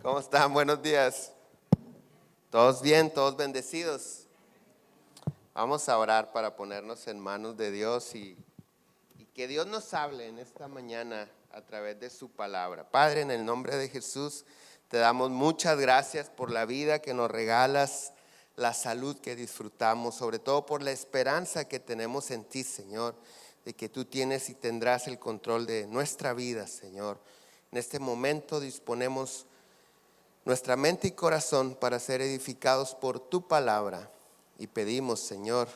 ¿Cómo están? Buenos días. ¿Todos bien? ¿Todos bendecidos? Vamos a orar para ponernos en manos de Dios y que Dios nos hable en esta mañana a través de su palabra. Padre, en el nombre de Jesús, te damos muchas gracias por la vida que nos regalas, la salud que disfrutamos, sobre todo por la esperanza que tenemos en ti, Señor, de que tú tienes y tendrás el control de nuestra vida, Señor. En este momento disponemos nuestra mente y corazón para ser edificados por tu palabra y pedimos, Señor,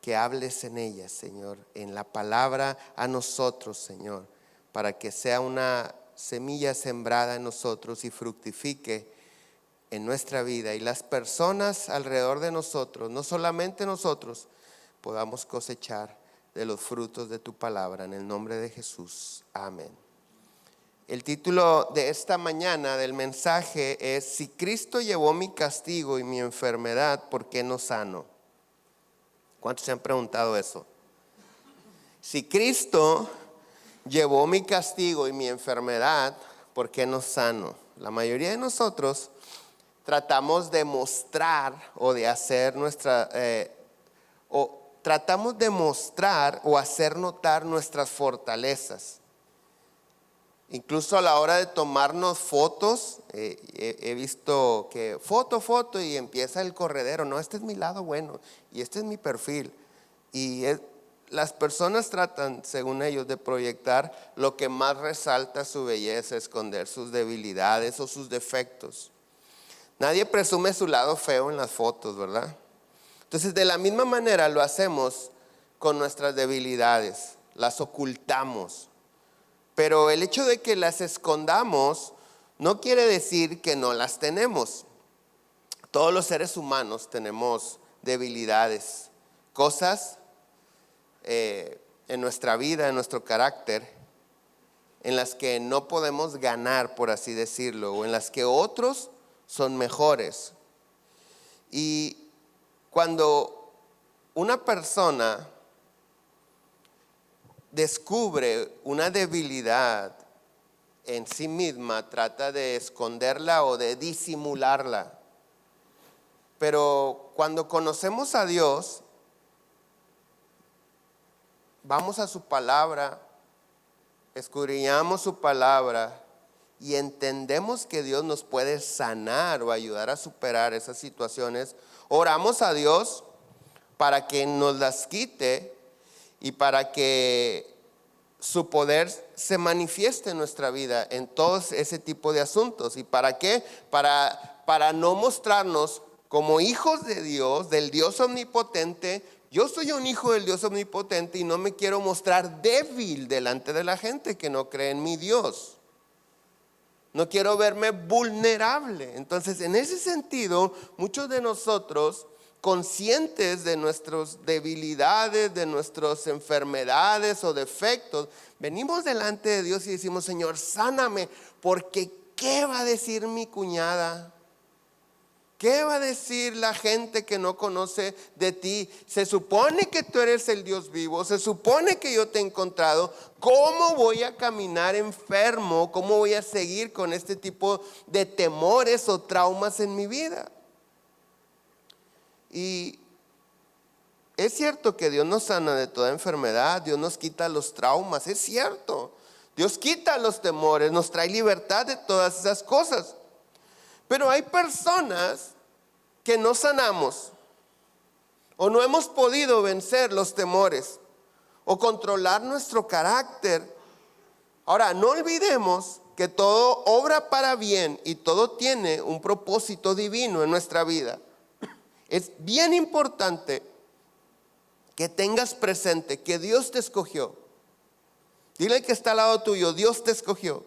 que hables en ella, Señor, en la palabra a nosotros, Señor, para que sea una semilla sembrada en nosotros y fructifique en nuestra vida y las personas alrededor de nosotros, no solamente nosotros, podamos cosechar de los frutos de tu palabra en el nombre de Jesús. Amén. El título de esta mañana del mensaje es: si Cristo llevó mi castigo y mi enfermedad, ¿por qué no sano? ¿Cuántos se han preguntado eso? Si Cristo llevó mi castigo y mi enfermedad, ¿por qué no sano? La mayoría de nosotros tratamos de mostrar o de hacer tratamos de mostrar o hacer notar nuestras fortalezas. Incluso a la hora de tomarnos fotos, he visto que foto y empieza el corredero. No, este es mi lado bueno y este es mi perfil. Y las personas tratan, según ellos, de proyectar lo que más resalta su belleza, esconder sus debilidades o sus defectos. Nadie presume su lado feo en las fotos, ¿verdad? Entonces, de la misma manera lo hacemos con nuestras debilidades, las ocultamos. Pero el hecho de que las escondamos no quiere decir que no las tenemos. Todos los seres humanos tenemos debilidades, cosas en nuestra vida, en nuestro carácter, en las que no podemos ganar, por así decirlo, o en las que otros son mejores. Y cuando una persona descubre una debilidad en sí misma, trata de esconderla o de disimularla. Pero cuando conocemos a Dios, vamos a su palabra, escudriñamos su palabra y entendemos que Dios nos puede sanar o ayudar a superar esas situaciones. Oramos a Dios para que nos las quite y para que su poder se manifieste en nuestra vida en todos ese tipo de asuntos. ¿Y para qué? Para no mostrarnos como hijos de Dios, del Dios omnipotente. Yo soy un hijo del Dios omnipotente y no me quiero mostrar débil delante de la gente que no cree en mi Dios. No quiero verme vulnerable. Entonces, en ese sentido, muchos de nosotros, conscientes de nuestras debilidades, de nuestras enfermedades o defectos, venimos delante de Dios y decimos: Señor, sáname, porque ¿qué va a decir mi cuñada? ¿Qué va a decir la gente que no conoce de ti? Se supone que tú eres el Dios vivo, se supone que yo te he encontrado. ¿Cómo voy a caminar enfermo? ¿Cómo voy a seguir con este tipo de temores o traumas en mi vida? Y es cierto que Dios nos sana de toda enfermedad, Dios nos quita los traumas, es cierto. Dios quita los temores, nos trae libertad de todas esas cosas. Pero hay personas que no sanamos o no hemos podido vencer los temores o controlar nuestro carácter. Ahora, no olvidemos que todo obra para bien y todo tiene un propósito divino en nuestra vida. Es bien importante que tengas presente que Dios te escogió. Dile al que está al lado tuyo: Dios te escogió.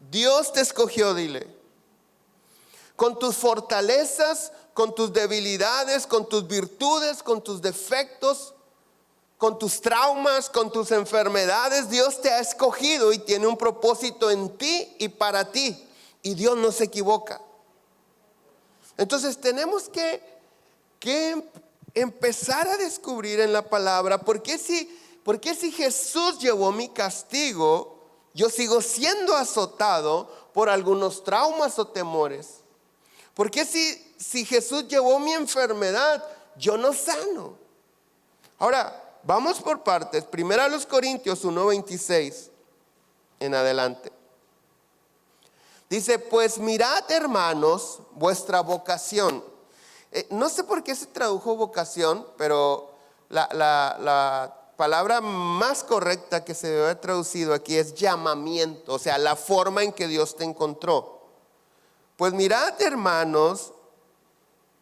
Dios te escogió, dile. Con tus fortalezas, con tus debilidades, con tus virtudes, con tus defectos, con tus traumas, con tus enfermedades, Dios te ha escogido y tiene un propósito en ti y para ti. Y Dios no se equivoca. Entonces tenemos que empezar a descubrir en la palabra por qué si Jesús llevó mi castigo, yo sigo siendo azotado. por algunos traumas o temores. ¿Por qué si Jesús llevó mi enfermedad, yo no sano? Ahora, vamos por partes. Primero a los Corintios 1:26 en adelante. Dice, pues mirad, hermanos, vuestra vocación. No sé por qué se tradujo vocación, pero la palabra más correcta que se debe haber traducido aquí es llamamiento, o sea, la forma en que Dios te encontró. Pues mirad, hermanos,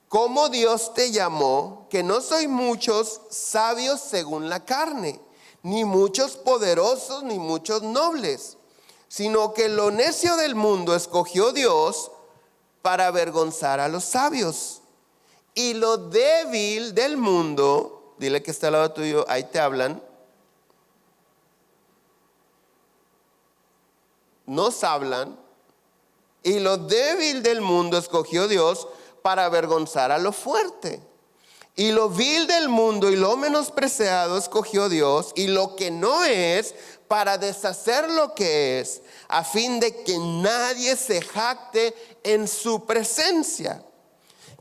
cómo Dios te llamó, que no sois muchos sabios según la carne, ni muchos poderosos, ni muchos nobles, sino que lo necio del mundo escogió Dios para avergonzar a los sabios. Y lo débil del mundo, dile que está al lado tuyo, ahí te hablan, nos hablan, y lo débil del mundo escogió Dios para avergonzar a lo fuerte. Y lo vil del mundo y lo menospreciado escogió Dios, y lo que no es, para deshacer lo que es, a fin de que nadie se jacte en su presencia.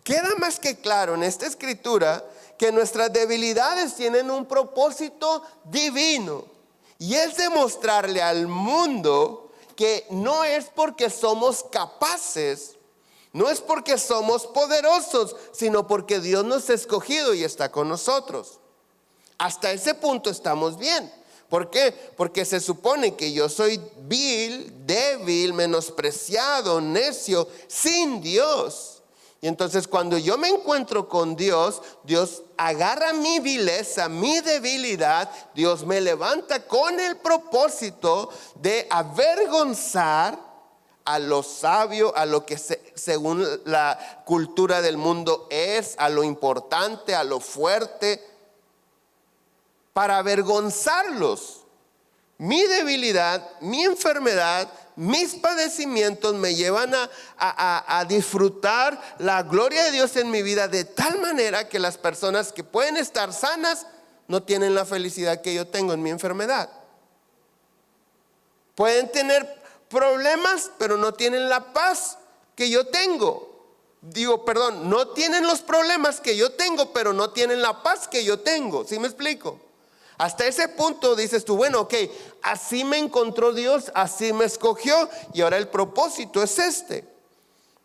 Queda más que claro en esta escritura que nuestras debilidades tienen un propósito divino, y es demostrarle al mundo que no es porque somos capaces, no es porque somos poderosos, sino porque Dios nos ha escogido y está con nosotros. Hasta ese punto estamos bien. ¿Por qué? Porque se supone que yo soy vil, débil, menospreciado, necio, sin Dios. Y entonces cuando yo me encuentro con Dios, Dios agarra mi vileza, mi debilidad, Dios me levanta con el propósito de avergonzar a lo sabio, a lo que según la cultura del mundo es, a lo importante, a lo fuerte, para avergonzarlos. Mi debilidad, mi enfermedad, mis padecimientos me llevan a disfrutar la gloria de Dios en mi vida, de tal manera que las personas que pueden estar sanas no tienen la felicidad que yo tengo en mi enfermedad. Pueden tener problemas, pero no tienen la paz que yo tengo. No tienen los problemas que yo tengo, pero no tienen la paz que yo tengo. ¿Sí me explico? Hasta ese punto dices tú, bueno, ok, así me encontró Dios, así me escogió, y ahora el propósito es este.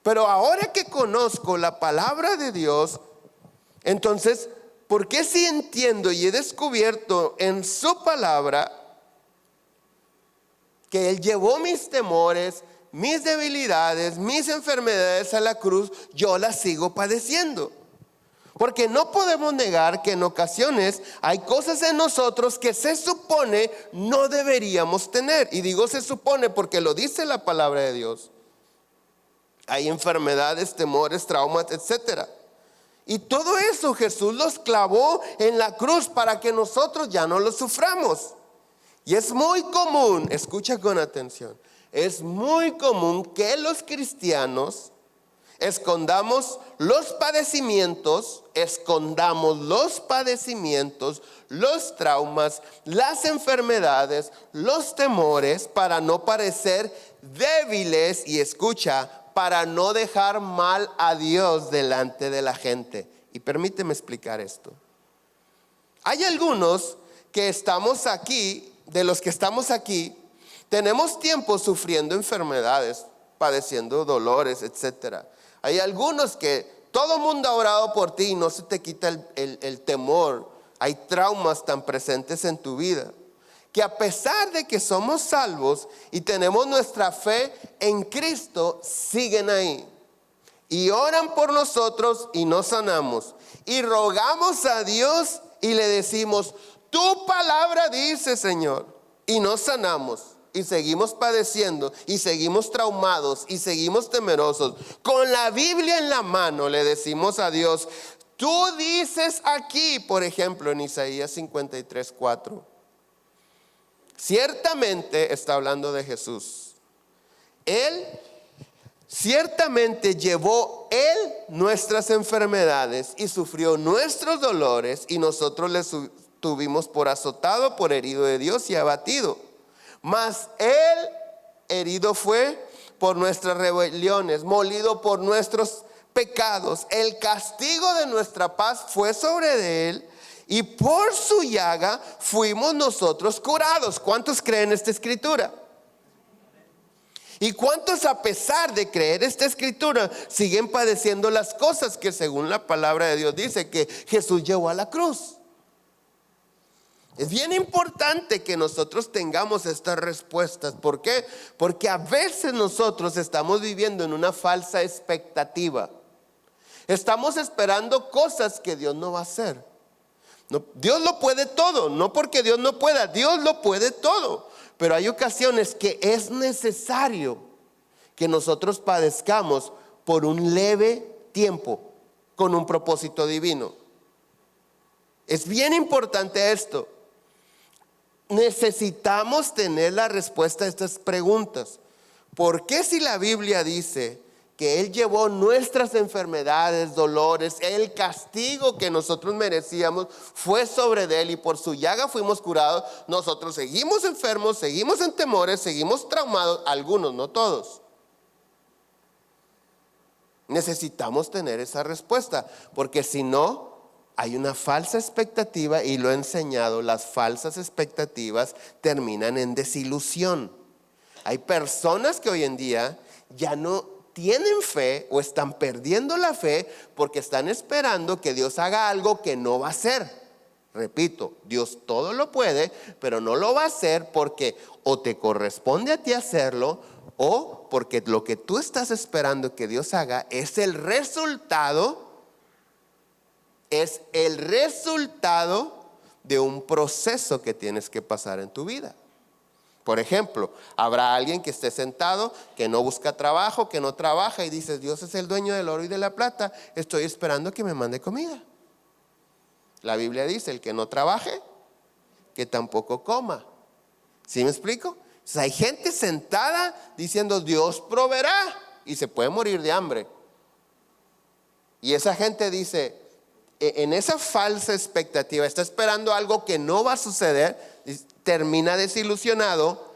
Pero ahora que conozco la palabra de Dios, entonces, ¿por qué si entiendo y he descubierto en su palabra que Él llevó mis temores, mis debilidades, mis enfermedades a la cruz, yo las sigo padeciendo? Porque no podemos negar que en ocasiones hay cosas en nosotros que se supone no deberíamos tener. Y digo se supone porque lo dice la palabra de Dios. Hay enfermedades, temores, traumas, etcétera. Y todo eso Jesús los clavó en la cruz para que nosotros ya no lo suframos. Y es muy común, escucha con atención, es muy común que los cristianos escondamos los padecimientos, los traumas, las enfermedades, los temores, para no parecer débiles y escucha, para no dejar mal a Dios delante de la gente. Y permíteme explicar esto. Hay algunos que estamos aquí, de los que estamos aquí, tenemos tiempo sufriendo enfermedades, padeciendo dolores, etcétera. Hay algunos que todo el mundo ha orado por ti y no se te quita el temor. Hay traumas tan presentes en tu vida que a pesar de que somos salvos y tenemos nuestra fe en Cristo, siguen ahí. Y oran por nosotros y no sanamos. Y rogamos a Dios y le decimos, tu palabra dice, Señor, y no sanamos. Y seguimos padeciendo, y seguimos traumados, y seguimos temerosos. Con la Biblia en la mano le decimos a Dios, tú dices aquí, por ejemplo, en Isaías 53:4. Ciertamente está hablando de Jesús. Él ciertamente llevó Él nuestras enfermedades y sufrió nuestros dolores, y nosotros le tuvimos por azotado, por herido de Dios y abatido. Mas Él herido fue por nuestras rebeliones, molido por nuestros pecados. El castigo de nuestra paz fue sobre él, y por su llaga fuimos nosotros curados. ¿Cuántos creen esta escritura? ¿Y cuántos, a pesar de creer esta escritura, siguen padeciendo las cosas que según la palabra de Dios dice que Jesús llevó a la cruz? Es bien importante que nosotros tengamos estas respuestas. ¿Por qué? Porque a veces nosotros estamos viviendo en una falsa expectativa. Estamos esperando cosas que Dios no va a hacer. No, Dios lo puede todo, no porque Dios no pueda, Dios lo puede todo. Pero hay ocasiones que es necesario que nosotros padezcamos por un leve tiempo con un propósito divino. Es bien importante esto. Necesitamos tener la respuesta a estas preguntas. ¿Por qué, si la Biblia dice que Él llevó nuestras enfermedades, dolores, el castigo que nosotros merecíamos fue sobre de Él y por su llaga fuimos curados, nosotros seguimos enfermos, seguimos en temores, seguimos traumados, algunos, no todos? Necesitamos tener esa respuesta, porque si no, hay una falsa expectativa, y lo he enseñado, las falsas expectativas terminan en desilusión. Hay personas que hoy en día ya no tienen fe o están perdiendo la fe porque están esperando que Dios haga algo que no va a hacer. Repito, Dios todo lo puede, pero no lo va a hacer porque o te corresponde a ti hacerlo, o porque lo que tú estás esperando que Dios haga es el resultado de un proceso que tienes que pasar en tu vida. Por ejemplo, habrá alguien que esté sentado, que no busca trabajo, que no trabaja, y dice: Dios es el dueño del oro y de la plata, estoy esperando que me mande comida. La Biblia dice: el que no trabaje, que tampoco coma. ¿Sí me explico? O sea, hay gente sentada diciendo: Dios proveerá, y se puede morir de hambre. Y esa gente dice, en esa falsa expectativa, está esperando algo que no va a suceder, termina desilusionado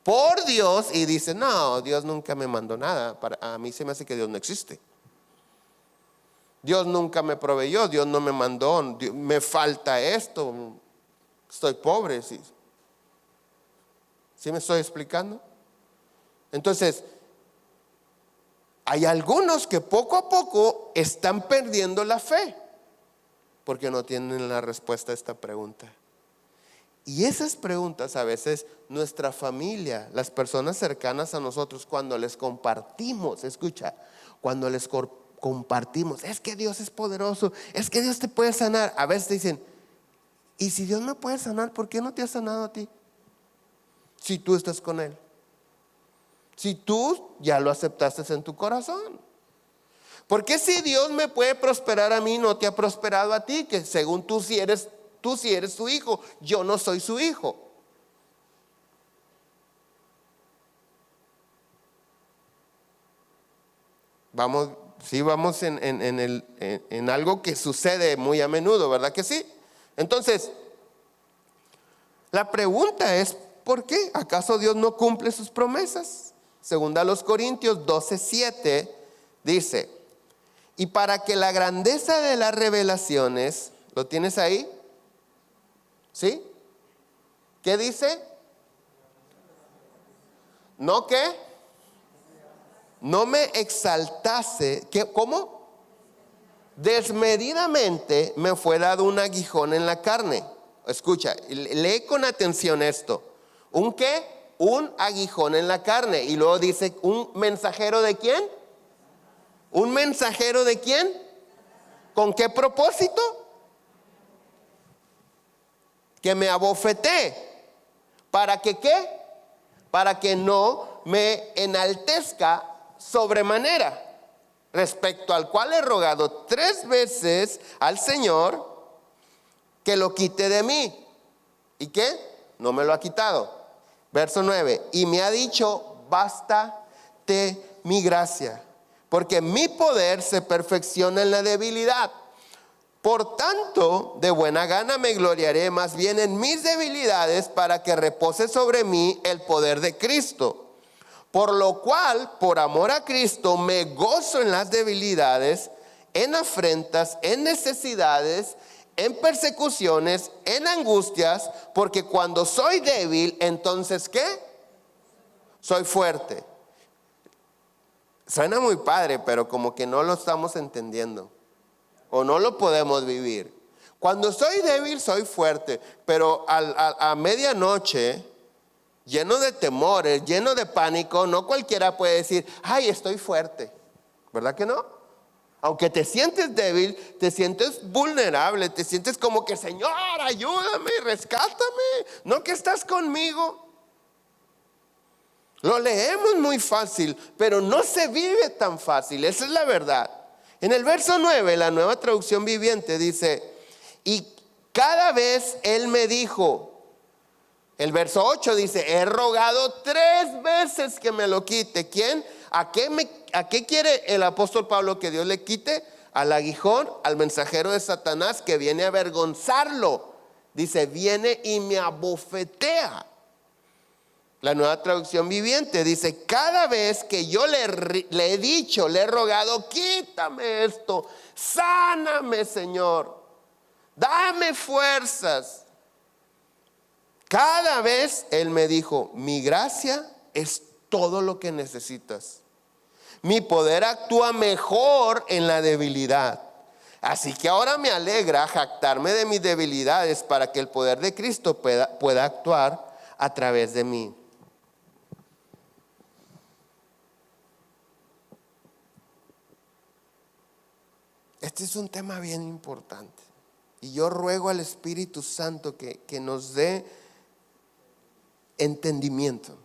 por Dios y dice: no, Dios nunca me mandó nada. A mí se me hace que Dios no existe. Dios nunca me proveyó, Dios no me mandó, me falta esto, estoy pobre. ¿Sí me estoy explicando? Entonces, hay algunos que poco a poco están perdiendo la fe porque no tienen la respuesta a esta pregunta. Y esas preguntas a veces nuestra familia, las personas cercanas a nosotros, cuando les compartimos, escucha, cuando les compartimos, es que Dios es poderoso, es que Dios te puede sanar, a veces dicen: ¿y si Dios me puede sanar, por qué no te ha sanado a ti? Si tú estás con Él, si tú ya lo aceptaste en tu corazón. ¿Por qué si Dios me puede prosperar a mí, no te ha prosperado a ti? Que según tú sí eres su hijo, yo no soy su hijo. Vamos en algo que sucede muy a menudo, ¿verdad que sí? Entonces, la pregunta es: ¿por qué? ¿Acaso Dios no cumple sus promesas? Segunda a los Corintios 12:7 dice: y para que la grandeza de las revelaciones, ¿lo tienes ahí? ¿Sí? ¿Qué dice? ¿No qué? No me exaltase. ¿Cómo? Desmedidamente me fue dado un aguijón en la carne. Escucha, lee con atención esto. ¿Un qué? Un aguijón en la carne. Y luego dice: ¿un mensajero de quién? ¿Un mensajero de quién? ¿Con qué propósito? Que me abofeté. ¿Para que qué? Para que no me enaltezca sobremanera, respecto al cual he rogado 3 veces al Señor que lo quite de mí. ¿Y qué? No me lo ha quitado. Verso 9: y me ha dicho: bástate mi gracia, porque mi poder se perfecciona en la debilidad. Por tanto, de buena gana me gloriaré más bien en mis debilidades, para que repose sobre mí el poder de Cristo. Por lo cual, por amor a Cristo, me gozo en las debilidades, en afrentas, en necesidades, en persecuciones, en angustias, porque cuando soy débil, entonces ¿qué? Soy fuerte. Suena muy padre, pero como que no lo estamos entendiendo o no lo podemos vivir. Cuando soy débil, soy fuerte, pero a medianoche, lleno de temores, lleno de pánico, no cualquiera puede decir, ay, estoy fuerte. ¿Verdad que no? Aunque te sientes débil, te sientes vulnerable, te sientes como que, Señor, ayúdame, rescátame, no que estás conmigo. Lo leemos muy fácil, pero no se vive tan fácil, esa es la verdad. En el verso 9, la Nueva Traducción Viviente dice, y cada vez Él me dijo, el verso 8 dice, he rogado 3 veces que me lo quite. ¿Quién? ¿A qué quiere el apóstol Pablo que Dios le quite? Al aguijón, al mensajero de Satanás que viene a avergonzarlo. Dice, viene y me abofetea. La Nueva Traducción Viviente dice, cada vez que yo le he dicho, le he rogado, quítame esto, sáname, Señor, dame fuerzas. Cada vez Él me dijo, mi gracia es todo lo que necesitas. Mi poder actúa mejor en la debilidad. Así que ahora me alegra jactarme de mis debilidades para que el poder de Cristo pueda actuar a través de mí. Este es un tema bien importante. Y yo ruego al Espíritu Santo que nos dé entendimiento.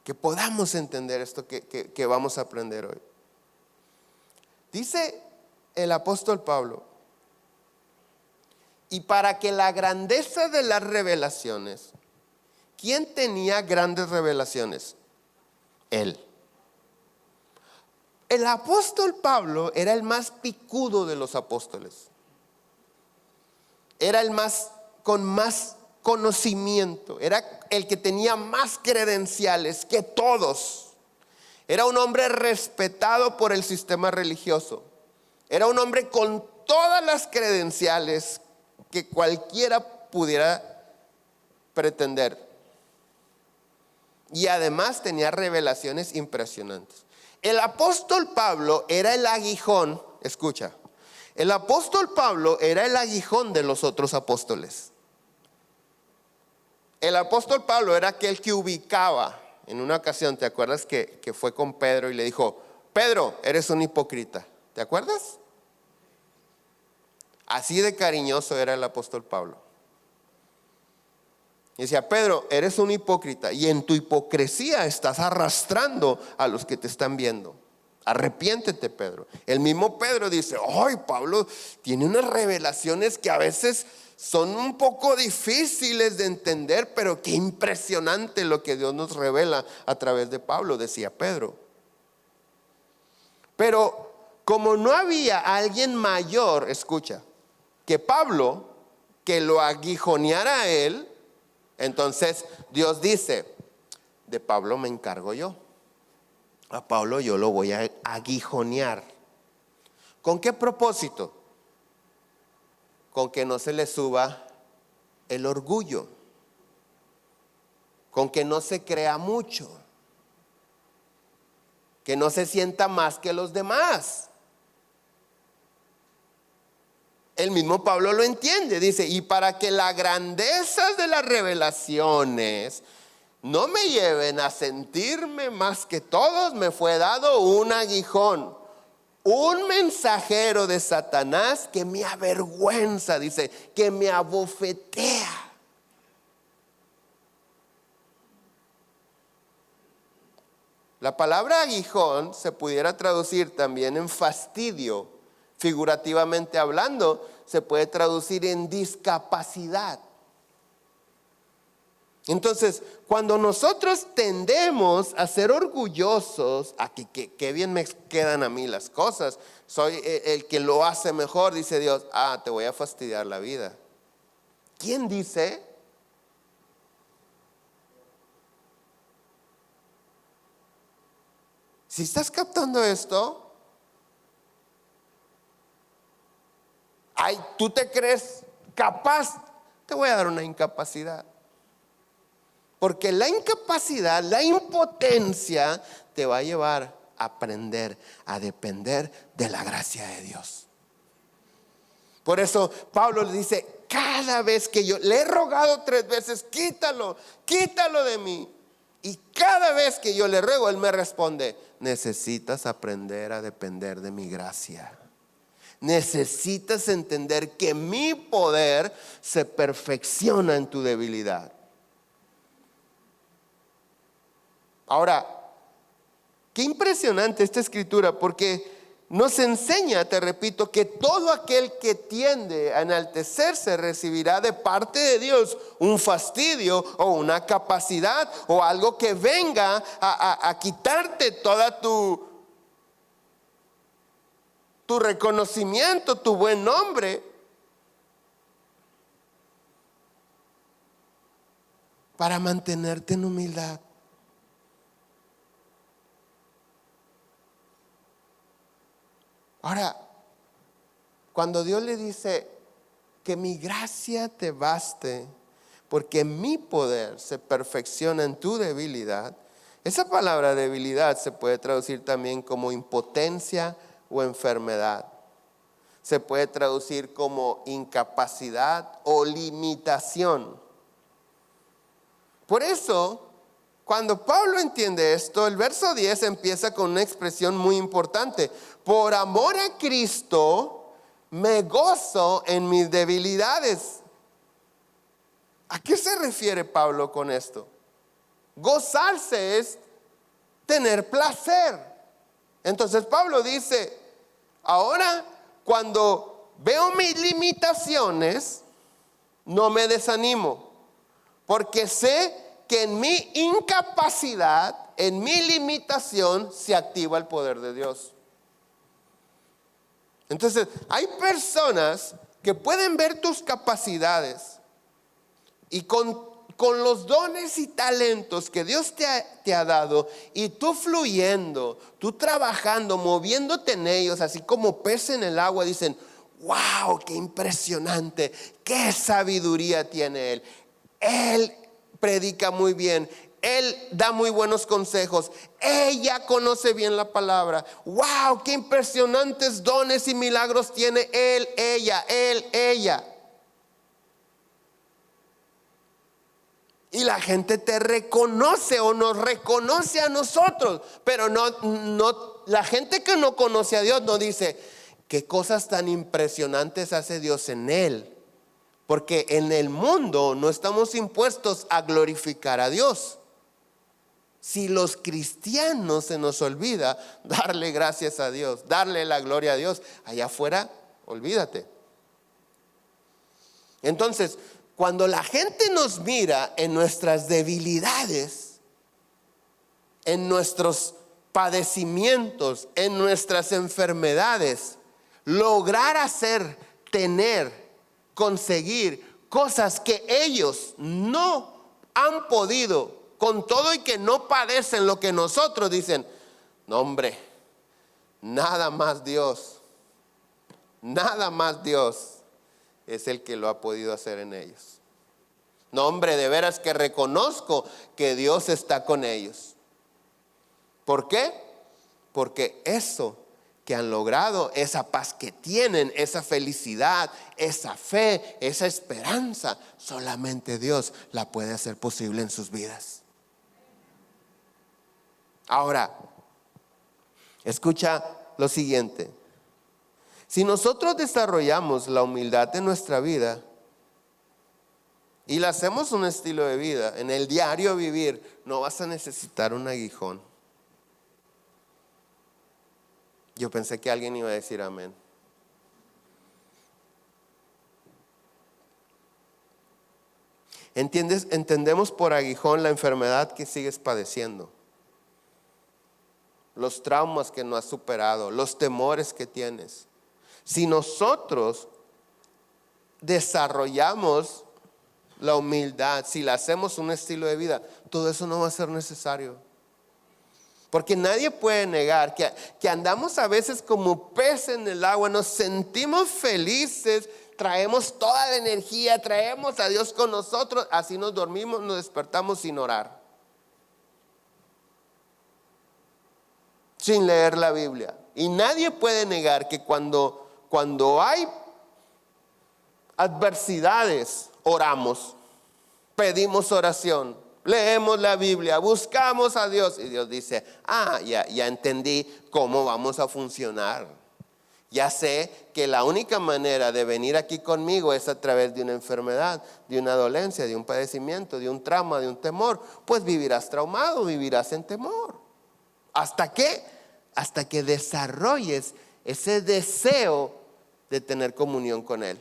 Que podamos entender esto que vamos a aprender hoy. Dice el apóstol Pablo, y para que la grandeza de las revelaciones, ¿quién tenía grandes revelaciones? Él. El apóstol Pablo era el más picudo de los apóstoles. Era el más con más conocimiento, era el que tenía más credenciales que todos. Era un hombre respetado por el sistema religioso. Era un hombre con todas las credenciales que cualquiera pudiera pretender. Y además tenía revelaciones impresionantes. El apóstol Pablo era el aguijón, escucha, el apóstol Pablo era el aguijón de los otros apóstoles. El apóstol Pablo era aquel que ubicaba. En una ocasión, ¿te acuerdas que fue con Pedro y le dijo, Pedro, eres un hipócrita? ¿Te acuerdas? Así de cariñoso era el apóstol Pablo. Y decía, Pedro, eres un hipócrita y en tu hipocresía estás arrastrando a los que te están viendo. Arrepiéntete, Pedro. El mismo Pedro dice, ay, Pablo tiene unas revelaciones que a veces son un poco difíciles de entender, pero qué impresionante lo que Dios nos revela a través de Pablo, decía Pedro. Pero como no había alguien mayor, escucha, que Pablo, que lo aguijoneara a él, entonces Dios dice, de Pablo me encargo yo. A Pablo yo lo voy a aguijonear. ¿Con qué propósito? Con que no se le suba el orgullo, con que no se crea mucho, que no se sienta más que los demás. El mismo Pablo lo entiende, dice, y para que la grandeza de las revelaciones no me lleven a sentirme más que todos, me fue dado un aguijón, un mensajero de Satanás que me avergüenza, dice, que me abofetea. La palabra aguijón se pudiera traducir también en fastidio. Figurativamente hablando, se puede traducir en discapacidad. Entonces, cuando nosotros tendemos a ser orgullosos, a que bien me quedan a mí las cosas, soy el que lo hace mejor, dice Dios, te voy a fastidiar la vida. ¿Quién dice? Si estás captando esto, ay, tú te crees capaz, te voy a dar una incapacidad. Porque la incapacidad, la impotencia te va a llevar a aprender a depender de la gracia de Dios. Por eso Pablo le dice, cada vez que yo le he rogado 3 veces, quítalo de mí. Y cada vez que yo le ruego, él me responde, necesitas aprender a depender de mi gracia. Necesitas entender que mi poder se perfecciona en tu debilidad. Ahora, qué impresionante esta escritura, porque nos enseña, te repito, que todo aquel que tiende a enaltecerse recibirá de parte de Dios un fastidio o una capacidad o algo que venga a quitarte toda tu reconocimiento, tu buen nombre, para mantenerte en humildad. Ahora, cuando Dios le dice que mi gracia te baste, porque mi poder se perfecciona en tu debilidad, esa palabra debilidad se puede traducir también como impotencia o enfermedad. Se puede traducir como incapacidad o limitación. Por eso, cuando Pablo entiende esto, el verso 10 empieza con una expresión muy importante. Por amor a Cristo, me gozo en mis debilidades. ¿A qué se refiere Pablo con esto? Gozarse es tener placer. Entonces Pablo dice, ahora cuando veo mis limitaciones, no me desanimo, porque sé que en mi incapacidad, en mi limitación, se activa el poder de Dios. Entonces, hay personas que pueden ver tus capacidades y con los dones y talentos que Dios te ha dado, y tú fluyendo, tú trabajando, moviéndote en ellos, así como pez en el agua, dicen, wow, qué impresionante, qué sabiduría tiene él. Él predica muy bien, él da muy buenos consejos, ella conoce bien la palabra. Wow, qué impresionantes dones y milagros tiene él, ella. Y la gente te reconoce o nos reconoce a nosotros, pero no, la gente que no conoce a Dios no dice, qué cosas tan impresionantes hace Dios en él. Porque en el mundo no estamos impuestos a glorificar a Dios. Si los cristianos se nos olvida darle gracias a Dios, darle la gloria a Dios, allá afuera, olvídate. Entonces, cuando la gente nos mira en nuestras debilidades, en nuestros padecimientos, en nuestras enfermedades, lograr hacer, tener, conseguir cosas que ellos no han podido, con todo y que no padecen lo que nosotros, dicen, no hombre, nada más Dios es el que lo ha podido hacer en ellos. No hombre, de veras que reconozco que Dios está con ellos. ¿Por qué? Porque eso que han logrado, esa paz que tienen, esa felicidad, esa fe, esa esperanza, solamente Dios la puede hacer posible en sus vidas. Ahora, escucha lo siguiente. Si nosotros desarrollamos la humildad en nuestra vida y la hacemos un estilo de vida, en el diario vivir, no vas a necesitar un aguijón. Yo pensé que alguien iba a decir amén. Entendemos por aguijón la enfermedad que sigues padeciendo, los traumas que no has superado, los temores que tienes. Si nosotros desarrollamos la humildad, si la hacemos un estilo de vida, todo eso no va a ser necesario. Porque nadie puede negar que andamos a veces como pez en el agua, nos sentimos felices, traemos toda la energía, traemos a Dios con nosotros, así nos dormimos, nos despertamos sin orar, sin leer la Biblia. Y nadie puede negar que cuando hay adversidades, oramos, pedimos oración, leemos la Biblia, buscamos a Dios. Y Dios dice, ya entendí cómo vamos a funcionar. Ya sé que la única manera de venir aquí conmigo es a través de una enfermedad, de una dolencia, de un padecimiento, de un trauma, de un temor. Pues vivirás traumado, vivirás en temor. ¿Hasta qué? Hasta que desarrolles ese deseo de tener comunión con Él.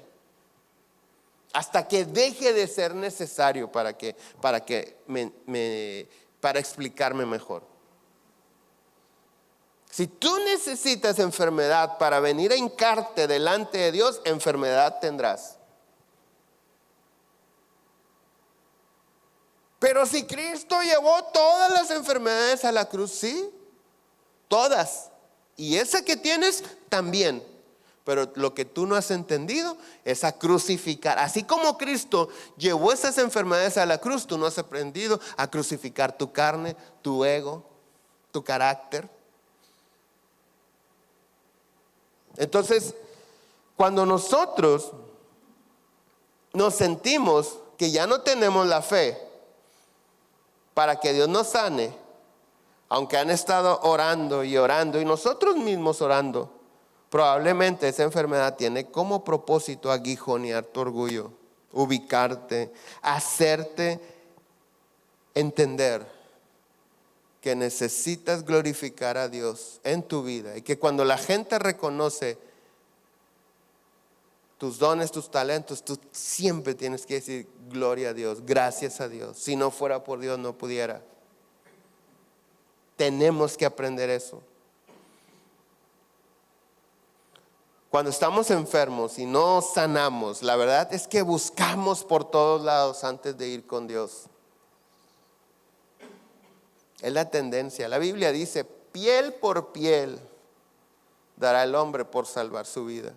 Hasta que deje de ser necesario para explicarme mejor. Si tú necesitas enfermedad para venir a hincarte delante de Dios, enfermedad tendrás. Pero si Cristo llevó todas las enfermedades a la cruz, sí, todas. Y esa que tienes también. Pero lo que tú no has entendido es a crucificar. Así como Cristo llevó esas enfermedades a la cruz, tú no has aprendido a crucificar tu carne, tu ego, tu carácter. Entonces, cuando nosotros nos sentimos que ya no tenemos la fe para que Dios nos sane, aunque han estado orando y orando y nosotros mismos orando, probablemente esa enfermedad tiene como propósito aguijonear tu orgullo, ubicarte, hacerte entender que necesitas glorificar a Dios en tu vida y que cuando la gente reconoce tus dones, tus talentos, tú siempre tienes que decir gloria a Dios, gracias a Dios. Si no fuera por Dios no pudiera. Tenemos que aprender eso. Cuando estamos enfermos y no sanamos, la verdad es que buscamos por todos lados antes de ir con Dios. Es la tendencia. La Biblia dice, piel por piel dará el hombre por salvar su vida.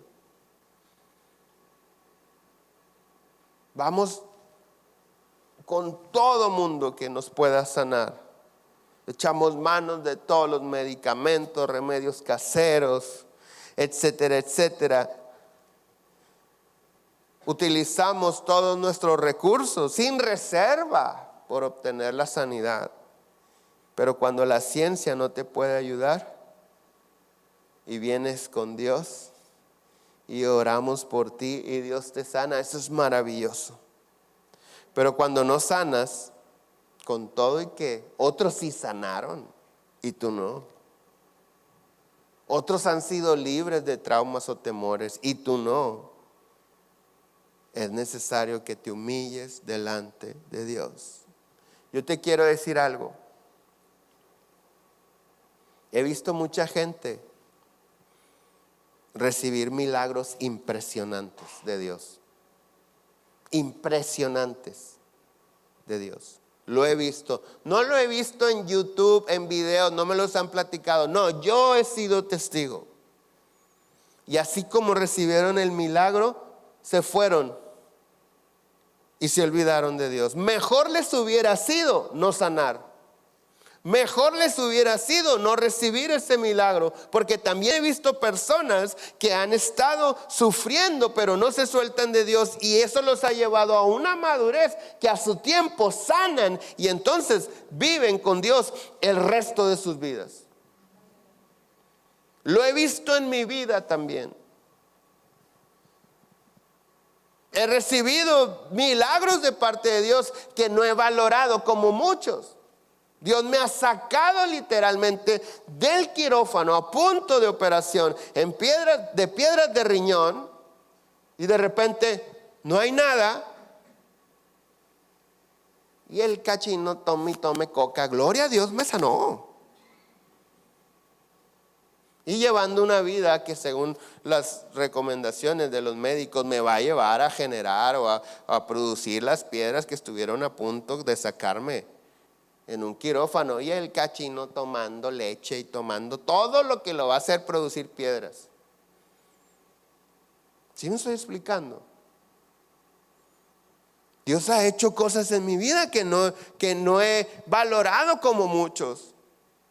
Vamos con todo mundo que nos pueda sanar. Echamos manos de todos los medicamentos, remedios caseros, etcétera, etcétera. Utilizamos todos nuestros recursos sin reserva por obtener la sanidad. Pero cuando la ciencia no te puede ayudar y vienes con Dios y oramos por ti y Dios te sana, eso es maravilloso. Pero cuando no sanas, con todo y que otros sí sanaron y tú no. Otros han sido libres de traumas o temores y tú no. Es necesario que te humilles delante de Dios. Yo te quiero decir algo. He visto mucha gente recibir milagros impresionantes de Dios. Impresionantes de Dios. Lo he visto. No lo he visto en YouTube, en videos, no me los han platicado. No, yo he sido testigo. Y así como recibieron el milagro, se fueron y se olvidaron de Dios. Mejor les hubiera sido no sanar. Mejor les hubiera sido no recibir ese milagro, porque también he visto personas que han estado sufriendo pero no se sueltan de Dios y eso los ha llevado a una madurez que a su tiempo sanan y entonces viven con Dios el resto de sus vidas. Lo he visto en mi vida también. He recibido milagros de parte de Dios que no he valorado como muchos. Dios me ha sacado literalmente del quirófano a punto de operación en piedras de riñón y de repente no hay nada y el cachino tome coca, gloria a Dios me sanó. Y llevando una vida que según las recomendaciones de los médicos me va a llevar a generar o a producir las piedras que estuvieron a punto de sacarme. en un quirófano y el cachino tomando leche y tomando todo lo que lo va a hacer producir piedras. ¿Sí me estoy explicando? Dios ha hecho cosas en mi vida que no he valorado como muchos.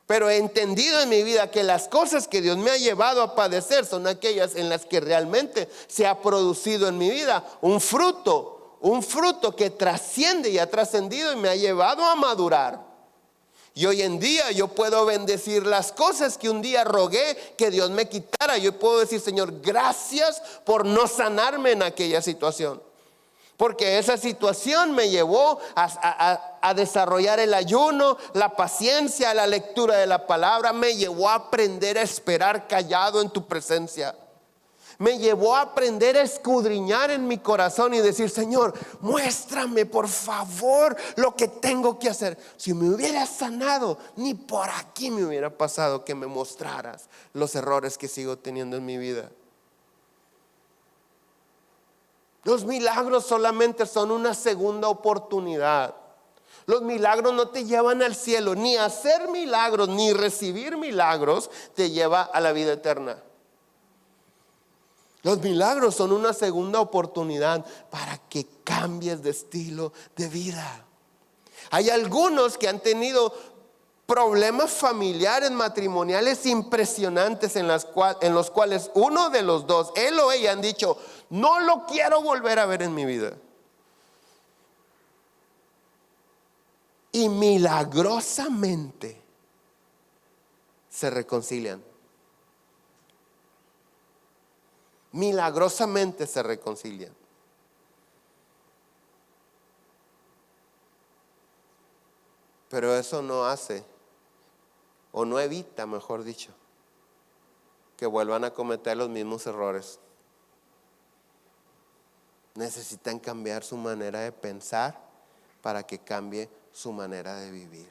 Pero he entendido en mi vida que las cosas que Dios me ha llevado a padecer son aquellas en las que realmente se ha producido en mi vida un fruto que trasciende y ha trascendido y me ha llevado a madurar. Y hoy en día yo puedo bendecir las cosas que un día rogué que Dios me quitara. Yo puedo decir, Señor, gracias por no sanarme en aquella situación. Porque esa situación me llevó a desarrollar el ayuno, la paciencia, la lectura de la palabra. Me llevó a aprender a esperar callado en tu presencia. Me llevó a aprender a escudriñar en mi corazón y decir, Señor, muéstrame por favor lo que tengo que hacer. Si me hubieras sanado, ni por aquí me hubiera pasado que me mostraras los errores que sigo teniendo en mi vida. Los milagros solamente son una segunda oportunidad. Los milagros no te llevan al cielo. Ni hacer milagros, ni recibir milagros te lleva a la vida eterna. Los milagros son una segunda oportunidad para que cambies de estilo de vida. Hay algunos que han tenido problemas familiares, matrimoniales impresionantes en los cuales uno de los dos, él o ella, han dicho, no lo quiero volver a ver en mi vida. Y milagrosamente se reconcilian. Milagrosamente se reconcilian. Pero eso no hace, o no evita, mejor dicho, que vuelvan a cometer los mismos errores. Necesitan cambiar su manera de pensar para que cambie su manera de vivir.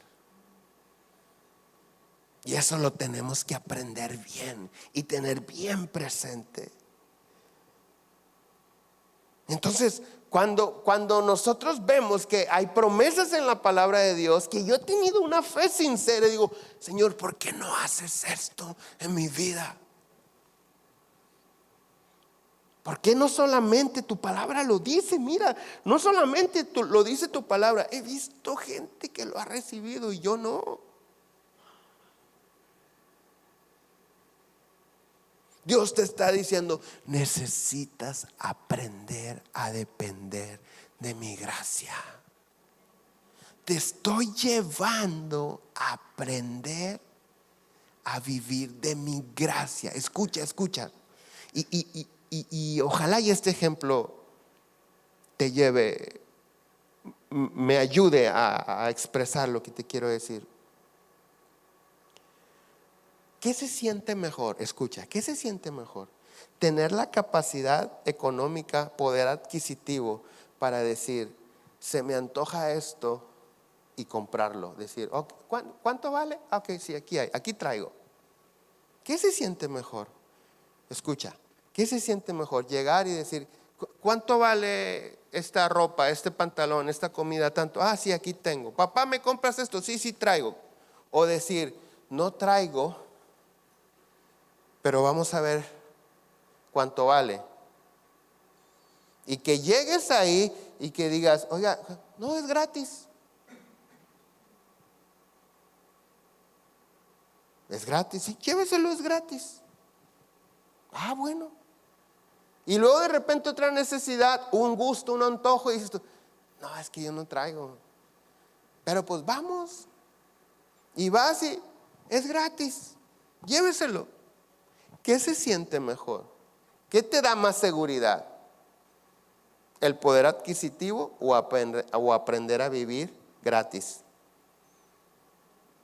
Y eso lo tenemos que aprender bien y tener bien presente. Entonces, cuando nosotros vemos que hay promesas en la palabra de Dios, que yo he tenido una fe sincera, y digo, Señor, ¿por qué no haces esto en mi vida? ¿Por qué no solamente tu palabra lo dice? Mira, no solamente lo dice tu palabra, he visto gente que lo ha recibido y yo no. Dios te está diciendo, necesitas aprender a depender de mi gracia. Te estoy llevando a aprender a vivir de mi gracia. Escucha. Y ojalá y este ejemplo te lleve, me ayude a expresar lo que te quiero decir. ¿Qué se siente mejor? Escucha, ¿qué se siente mejor? Tener la capacidad económica, poder adquisitivo para decir, se me antoja esto y comprarlo. Decir, okay, ¿cuánto vale? Ok, sí, aquí traigo. ¿Qué se siente mejor? Escucha, ¿qué se siente mejor? Llegar y decir, ¿cuánto vale esta ropa, este pantalón, esta comida? Tanto, sí, aquí tengo. Papá, ¿me compras esto? Sí, traigo. O decir, no traigo, pero vamos a ver cuánto vale. Y que llegues ahí y que digas, oiga, no es gratis. Es gratis, sí, lléveselo, es gratis. Bueno. Y luego de repente otra necesidad, un gusto, un antojo, y dices tú, no, es que yo no traigo. Pero pues vamos. Y vas y es gratis, lléveselo. ¿Qué se siente mejor? ¿Qué te da más seguridad? ¿El poder adquisitivo o aprender a vivir gratis?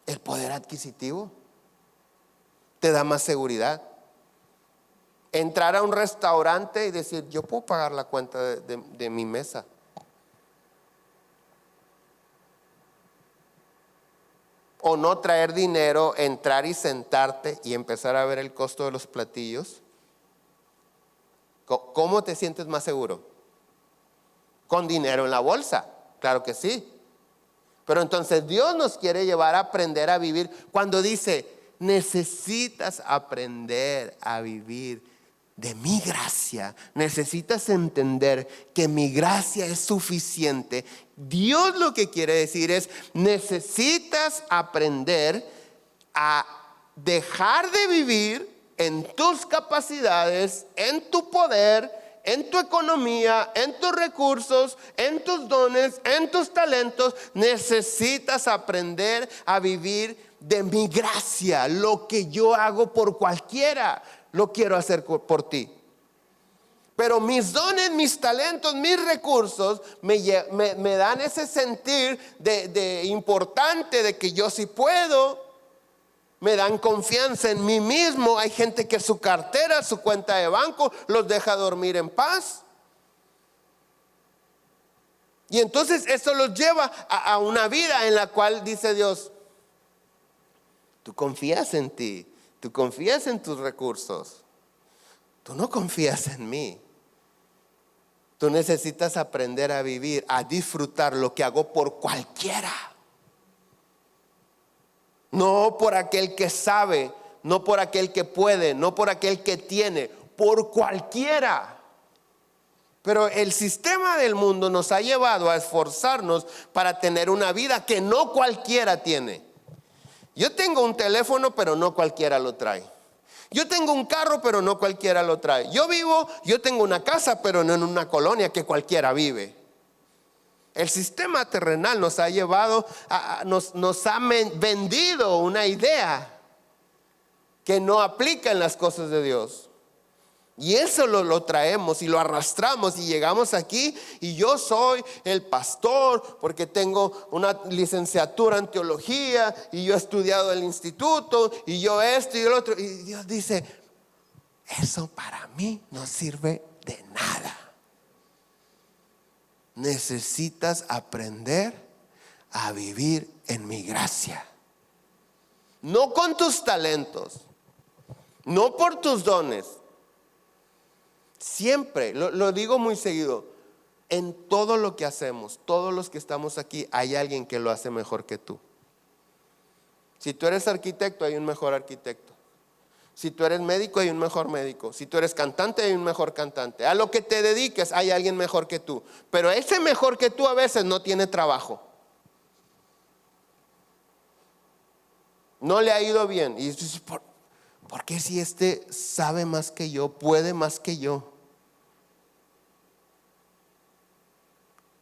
El poder adquisitivo te da más seguridad. Entrar a un restaurante y decir, yo puedo pagar la cuenta de mi mesa. O no traer dinero, entrar y sentarte y empezar a ver el costo de los platillos. ¿Cómo te sientes más seguro? Con dinero en la bolsa, claro que sí. Pero entonces Dios nos quiere llevar a aprender a vivir. Cuando dice, necesitas aprender a vivir de mi gracia, necesitas entender que mi gracia es suficiente. Dios lo que quiere decir es, necesitas aprender a dejar de vivir en tus capacidades, en tu poder, en tu economía, en tus recursos, en tus dones, en tus talentos. Necesitas aprender a vivir de mi gracia. Lo que yo hago por cualquiera, lo quiero hacer por ti. Pero mis dones, mis talentos, mis recursos me dan ese sentir de importante, de que yo sí puedo. Me dan confianza en mí mismo. Hay gente que su cartera, su cuenta de banco los deja dormir en paz. Y entonces eso los lleva a una vida en la cual dice Dios, tú confías en ti, tú confías en tus recursos, tú no confías en mí. Tú necesitas aprender a vivir, a disfrutar lo que hago por cualquiera. No por aquel que sabe, no por aquel que puede, no por aquel que tiene, por cualquiera. Pero el sistema del mundo nos ha llevado a esforzarnos para tener una vida que no cualquiera tiene. Yo tengo un teléfono, pero no cualquiera lo trae. Yo tengo un carro, pero no cualquiera lo trae. Yo tengo una casa, pero no en una colonia que cualquiera vive. El sistema terrenal nos ha llevado, nos ha vendido una idea que no aplica en las cosas de Dios. Y eso lo traemos y lo arrastramos y llegamos aquí y yo soy el pastor porque tengo una licenciatura en teología y yo he estudiado en el instituto y yo esto y el otro. Y Dios dice, eso para mí no sirve de nada. Necesitas aprender a vivir en mi gracia. No con tus talentos, no por tus dones. Siempre, lo digo muy seguido, en todo lo que hacemos, todos los que estamos aquí, hay alguien que lo hace mejor que tú. Si tú eres arquitecto, hay un mejor arquitecto. Si tú eres médico, hay un mejor médico. Si tú eres cantante, hay un mejor cantante. A lo que te dediques, hay alguien mejor que tú. Pero ese mejor que tú a veces no tiene trabajo. No le ha ido bien. Y dices, ¿por qué si este sabe más que yo, puede más que yo?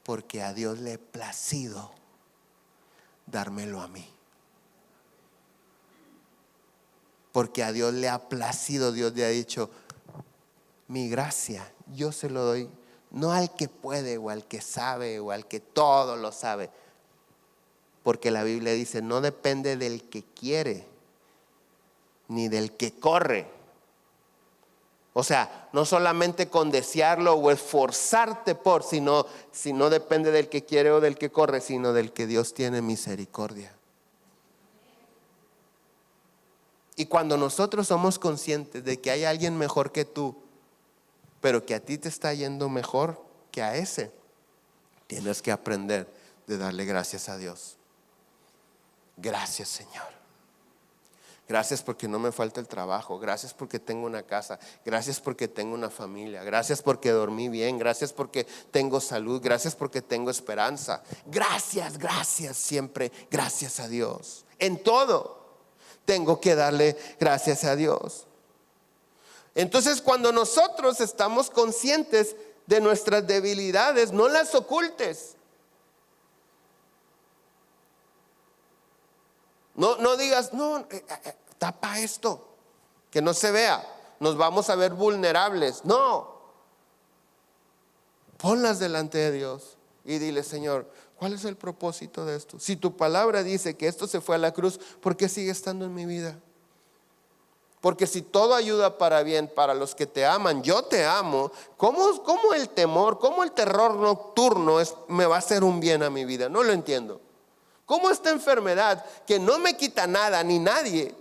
Porque a Dios le ha placido dármelo a mí. Porque a Dios le ha placido, Dios le ha dicho, mi gracia, yo se lo doy, no al que puede o al que sabe o al que todo lo sabe. Porque la Biblia dice, no depende del que quiere, ni del que corre. O sea, no solamente con desearlo o esforzarte por, sino depende del que quiere o del que corre, sino del que Dios tiene misericordia. Y cuando nosotros somos conscientes de que hay alguien mejor que tú, pero que a ti te está yendo mejor que a ese, tienes que aprender de darle gracias a Dios. Gracias, Señor. Gracias porque no me falta el trabajo. Gracias porque tengo una casa. Gracias porque tengo una familia. Gracias porque dormí bien. Gracias porque tengo salud. Gracias porque tengo esperanza. Gracias, gracias siempre. Gracias a Dios. En todo tengo que darle gracias a Dios. Entonces, cuando nosotros estamos conscientes de nuestras debilidades, no las ocultes. No digas, tapa esto, que no se vea, nos vamos a ver vulnerables. No, ponlas delante de Dios y dile, Señor, ¿cuál es el propósito de esto? Si tu palabra dice que esto se fue a la cruz, ¿por qué sigue estando en mi vida? Porque si todo ayuda para bien para los que te aman, yo te amo, ¿cómo el temor, cómo el terror nocturno me va a hacer un bien a mi vida? No lo entiendo. ¿Cómo esta enfermedad que no me quita nada ni nadie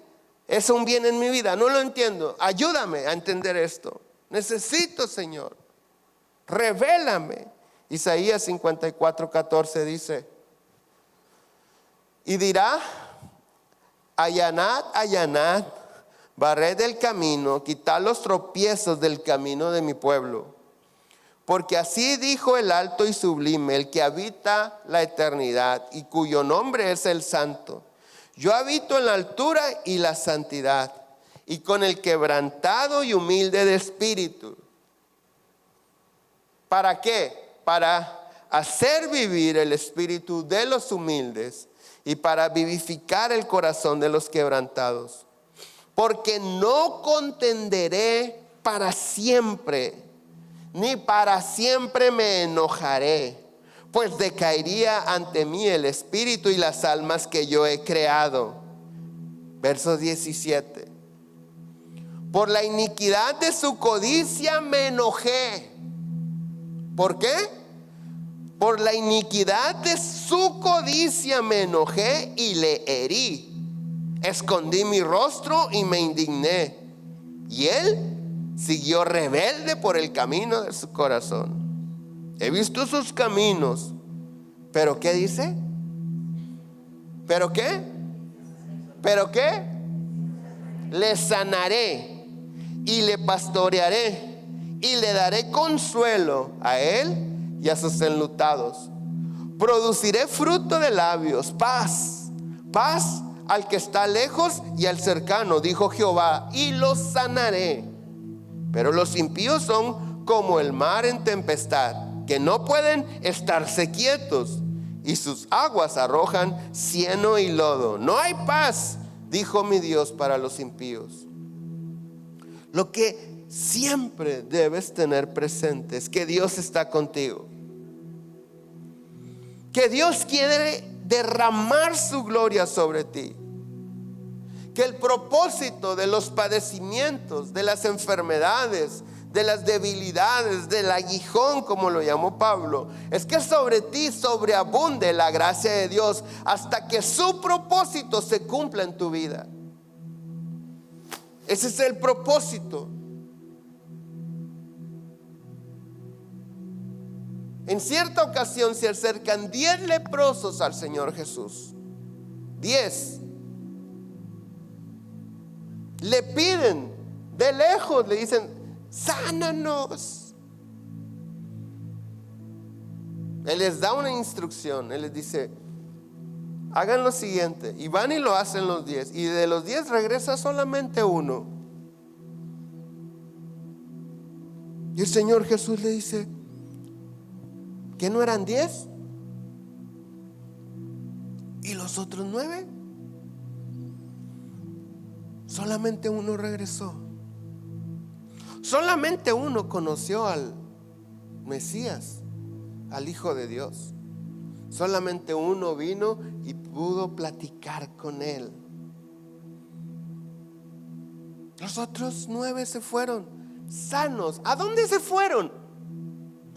es un bien en mi vida? No lo entiendo. Ayúdame a entender esto. Necesito, Señor, revélame. Isaías 54:14 dice, Y dirá: allanad, allanad, barred el camino, quitad los tropiezos del camino de mi pueblo. Porque así dijo el alto y sublime, el que habita la eternidad y cuyo nombre es el Santo. Yo habito en la altura y la santidad, y con el quebrantado y humilde de espíritu. ¿Para qué? Para hacer vivir el espíritu de los humildes y para vivificar el corazón de los quebrantados. Porque no contenderé para siempre, ni para siempre me enojaré, pues decaería ante mí el espíritu y las almas que yo he creado. Verso 17. Por la iniquidad de su codicia me enojé. ¿Por qué? Por la iniquidad de su codicia me enojé y le herí. Escondí mi rostro y me indigné. Y él siguió rebelde por el camino de su corazón. He visto sus caminos. ¿Pero qué dice? ¿Pero qué? ¿Pero qué? Le sanaré y le pastorearé y le daré consuelo a él y a sus enlutados. Produciré fruto de labios, paz, paz al que está lejos y al cercano, dijo Jehová, y los sanaré. Pero los impíos son como el mar en tempestad, que no pueden estarse quietos, y sus aguas arrojan cieno y lodo. No hay paz, dijo mi Dios, para los impíos. Lo que siempre debes tener presente es que Dios está contigo, que Dios quiere derramar su gloria sobre ti, que el propósito de los padecimientos, de las enfermedades, de las debilidades, del aguijón, como lo llamó Pablo, es que sobre ti sobreabunde la gracia de Dios hasta que su propósito se cumpla en tu vida. Ese es el propósito. En cierta ocasión se acercan 10 leprosos al Señor Jesús. 10. Le piden de lejos, le dicen: sánanos. Él les da una instrucción. Él les dice: hagan lo siguiente. Y van y lo hacen los 10. Y de los 10 regresa solamente uno. Y el Señor Jesús le dice: ¿que no eran 10? ¿Y los otros 9? Solamente uno regresó. Solamente uno conoció al Mesías, al Hijo de Dios. Solamente uno vino y pudo platicar con él. Los otros 9 se fueron sanos. ¿A dónde se fueron?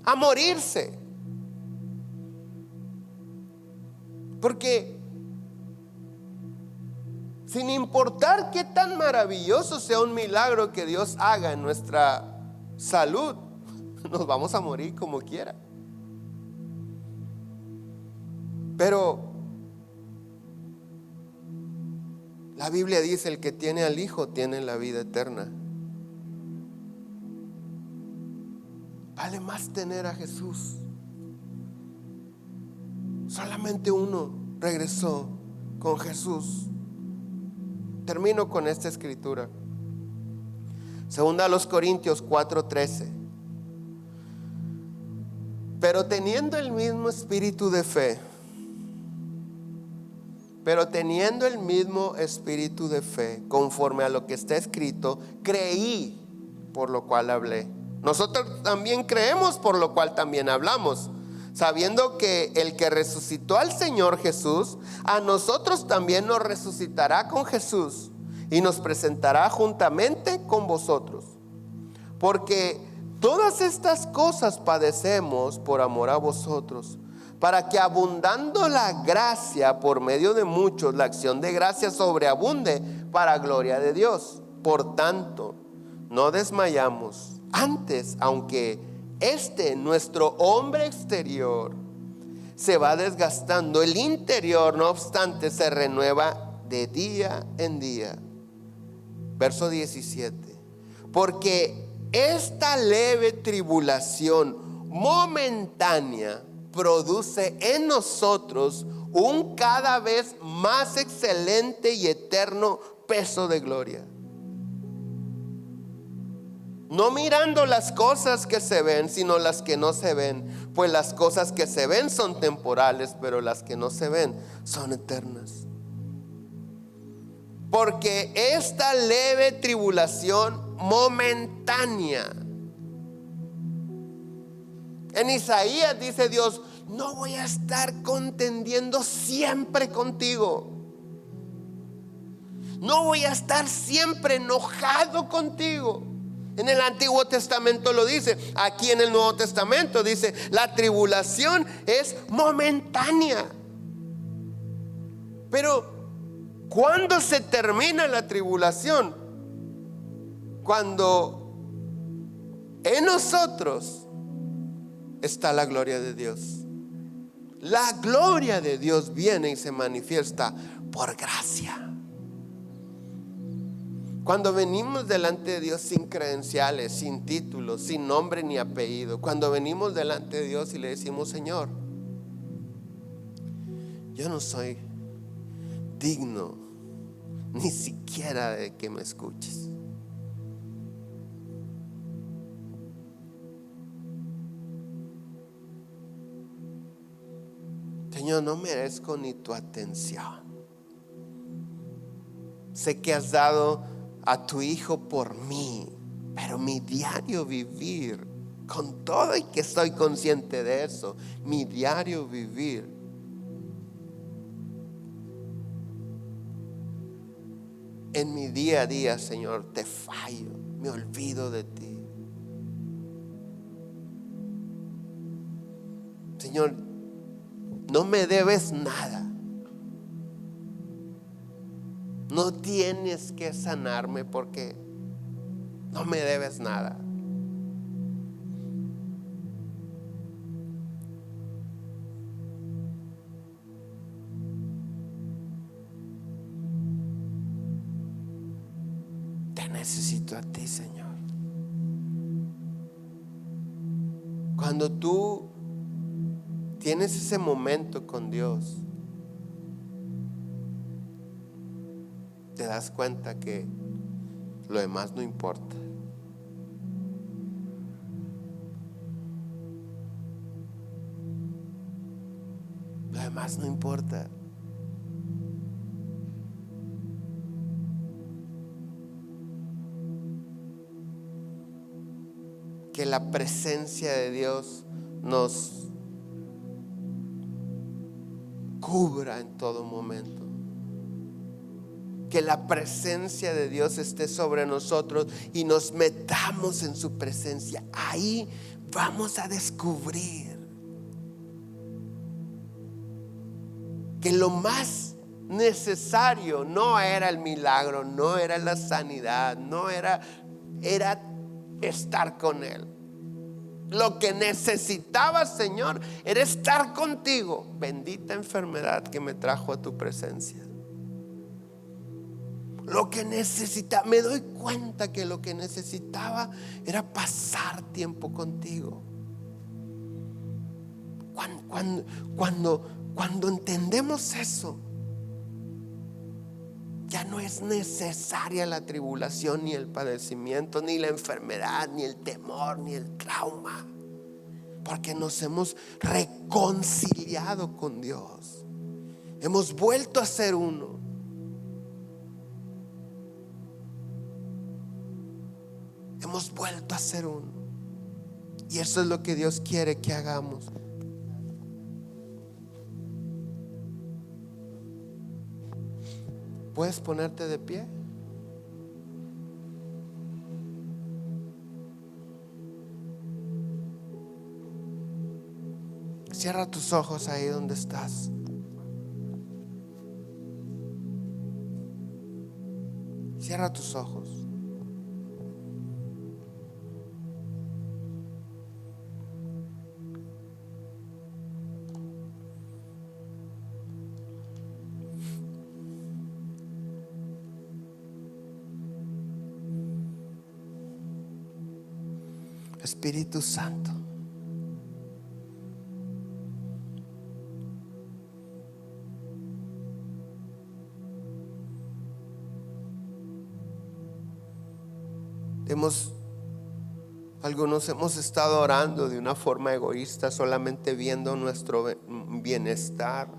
A morirse. Porque sin importar qué tan maravilloso sea un milagro que Dios haga en nuestra salud, nos vamos a morir como quiera. Pero la Biblia dice: el que tiene al Hijo tiene la vida eterna. Vale más tener a Jesús. Solamente uno regresó con Jesús. Termino con esta escritura. Segunda a los Corintios 4:13. Pero teniendo el mismo espíritu de fe, conforme a lo que está escrito, creí, por lo cual hablé. Nosotros también creemos, por lo cual también hablamos, sabiendo que el que resucitó al Señor Jesús, a nosotros también nos resucitará con Jesús y nos presentará juntamente con vosotros. Porque todas estas cosas padecemos por amor a vosotros, para que abundando la gracia por medio de muchos, la acción de gracia sobreabunde para gloria de Dios. Por tanto, no desmayamos. Antes, aunque nuestro hombre exterior, se va desgastando. El interior, no obstante, se renueva de día en día. Verso 17. Porque esta leve tribulación momentánea produce en nosotros un cada vez más excelente y eterno peso de gloria. No mirando las cosas que se ven, sino las que no se ven. Pues las cosas que se ven son temporales, pero las que no se ven son eternas. Porque esta leve tribulación momentánea. En Isaías dice Dios: no voy a estar contendiendo siempre contigo. No voy a estar siempre enojado contigo. En el Antiguo Testamento lo dice. Aquí en el Nuevo Testamento dice: la tribulación es momentánea. Pero ¿cuándo se termina la tribulación? Cuando en nosotros está la gloria de Dios. La gloria de Dios viene y se manifiesta por gracia. Cuando venimos delante de Dios sin credenciales, sin títulos, sin nombre ni apellido, cuando venimos delante de Dios y le decimos: Señor, yo no soy digno ni siquiera de que me escuches. Señor, no merezco ni tu atención. Sé que has dado a tu Hijo por mí, pero mi diario vivir, con todo y que estoy consciente de eso, mi diario vivir, en mi día a día, Señor, te fallo, me olvido de ti. Señor, no me debes nada. No tienes que sanarme porque no me debes nada. Te necesito a ti, Señor. Cuando tú tienes ese momento con Dios, te das cuenta que lo demás no importa. Lo demás no importa. Que la presencia de Dios nos cubra en todo momento. Que la presencia de Dios esté sobre nosotros y nos metamos en su presencia. Ahí vamos a descubrir que lo más necesario no era el milagro, no era la sanidad, era estar con Él. Lo que necesitaba, Señor, era estar contigo. Bendita enfermedad que me trajo a tu presencia. Lo que necesitaba, me doy cuenta que lo que necesitaba era pasar tiempo contigo. Cuando entendemos eso, ya no es necesaria la tribulación, ni el padecimiento, ni la enfermedad, ni el temor, ni el trauma, porque nos hemos reconciliado con Dios. Hemos vuelto a ser uno. Hemos vuelto a ser uno. Y eso es lo que Dios quiere que hagamos. ¿Puedes ponerte de pie? Cierra tus ojos ahí donde estás. Cierra tus ojos. Espíritu Santo. Algunos hemos estado orando de una forma egoísta, solamente viendo nuestro bienestar,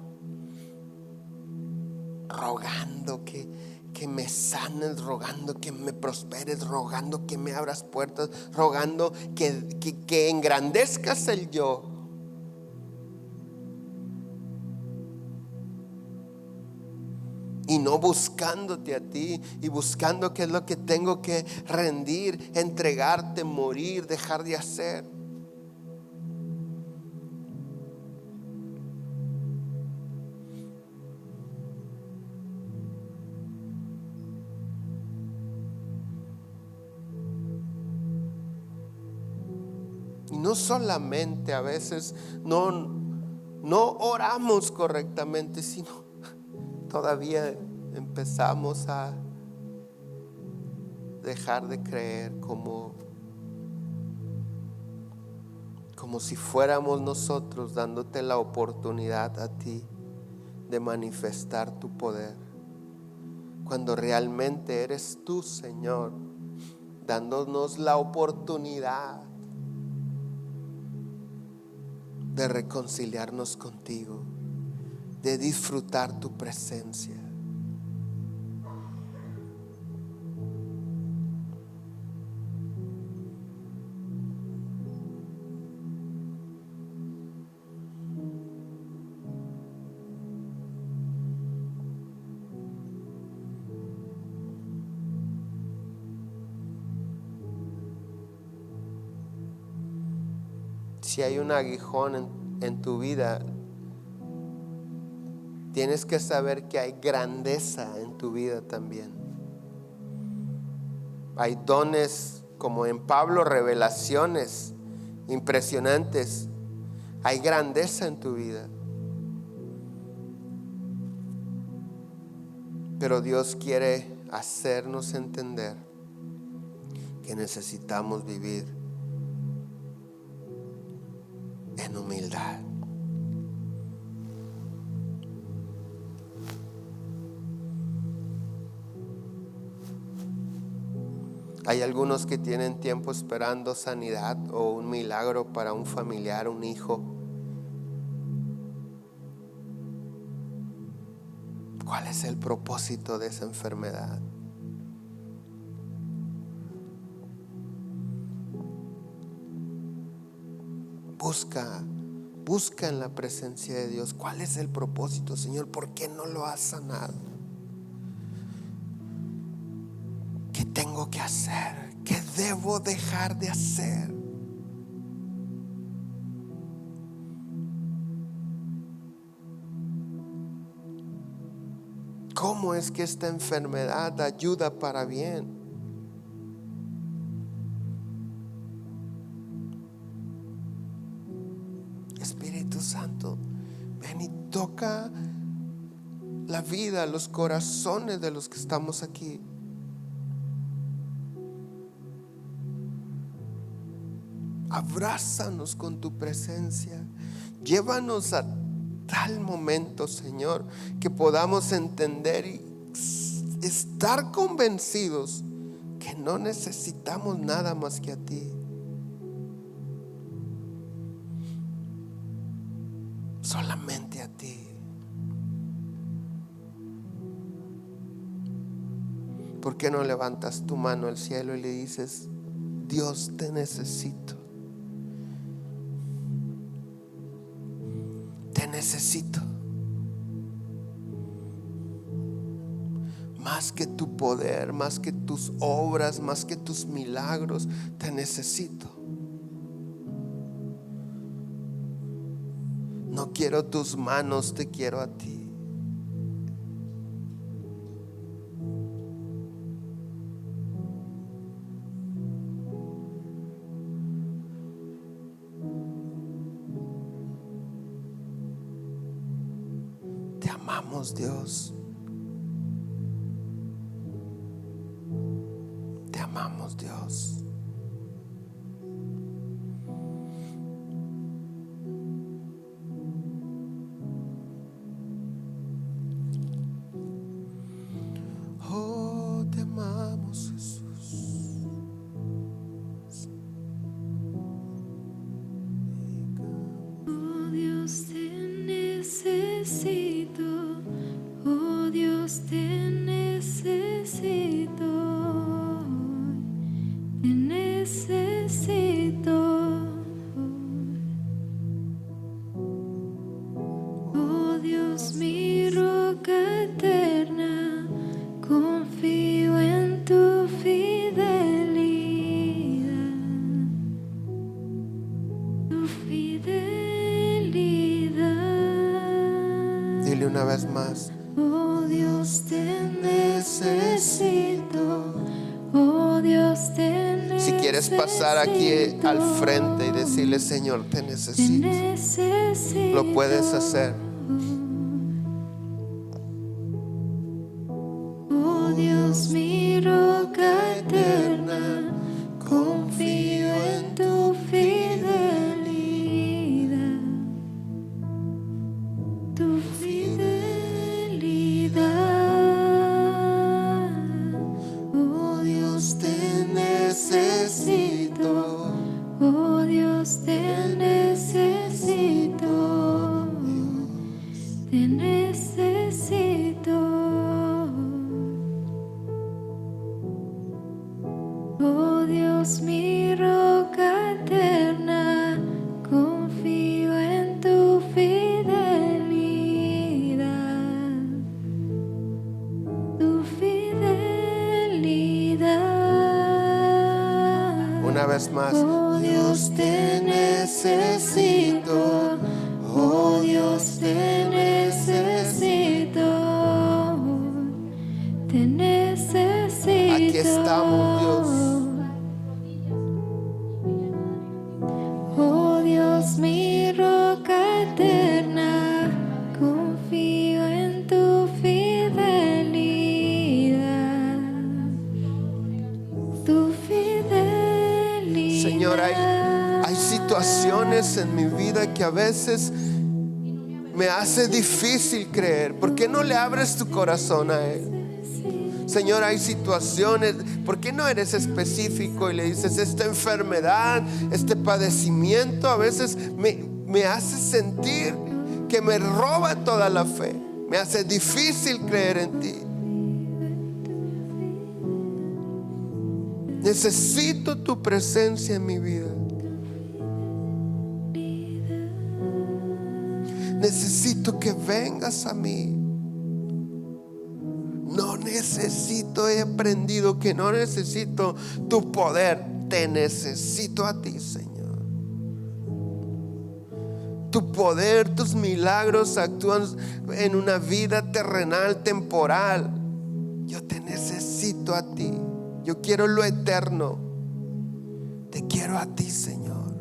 rogando que me sanes, rogando que me prosperes, rogando que me abras puertas, rogando que engrandezcas el yo. Y no buscándote a ti y buscando qué es lo que tengo que rendir, entregarte, morir, dejar de hacer. Y no solamente a veces no oramos correctamente, sino todavía empezamos a dejar de creer como si fuéramos nosotros dándote la oportunidad a ti de manifestar tu poder, cuando realmente eres tú, Señor, dándonos la oportunidad de reconciliarnos contigo, de disfrutar tu presencia. Si hay un aguijón en tu vida, tienes que saber que hay grandeza en tu vida también. Hay dones, como en Pablo, revelaciones impresionantes. Hay grandeza en tu vida. Pero Dios quiere hacernos entender que necesitamos vivir en humildad. Hay algunos que tienen tiempo esperando sanidad o un milagro para un familiar, un hijo. ¿Cuál es el propósito de esa enfermedad? Busca en la presencia de Dios. ¿Cuál es el propósito, Señor? ¿Por qué no lo has sanado? ¿Qué tengo que hacer? ¿Qué debo dejar de hacer? ¿Cómo es que esta enfermedad ayuda para bien? Espíritu Santo, ven y toca la vida, los corazones de los que estamos aquí. Abrázanos con tu presencia. Llévanos a tal momento, Señor, que podamos entender y estar convencidos que no necesitamos nada más que a ti. Solamente a ti. ¿Por qué no levantas tu mano al cielo y le dices: Dios, te necesito? Te necesito. Más que tu poder, más que tus obras, más que tus milagros, te necesito. No quiero tus manos, te quiero a ti. Te amamos, Dios. Te amamos, Dios. Dios, te necesito. Si quieres pasar aquí al frente y decirle: Señor, te necesito, lo puedes hacer. Oh Dios, mi roca eterna, confío en tu fidelidad, tu fidelidad. Oh Dios, te necesito. Oh Dios, te necesito. Te necesito. Oh Dios, mi roca eterna, confío en tu fidelidad, tu fidelidad. Una vez más. Oh Dios, te necesito. Oh Dios, te necesito. Te necesito. Aquí estamos, Dios. Oh Dios, mi roca eterna, confío en tu fidelidad, tu fidelidad. Señor, hay situaciones en mi vida que a veces me hace difícil creer. ¿Por qué no le abres tu corazón a Él? Señor, hay situaciones, ¿por qué no eres específico y le dices: esta enfermedad, este padecimiento a veces me hace sentir que me roba toda la fe, me hace difícil creer en ti? Necesito tu presencia en mi vida. Necesito que vengas a mí. No necesito, he aprendido que no necesito tu poder, te necesito a ti, Señor. Tu poder, tus milagros actúan en una vida terrenal, temporal. Yo te necesito a ti. Yo quiero lo eterno. Te quiero a ti, Señor.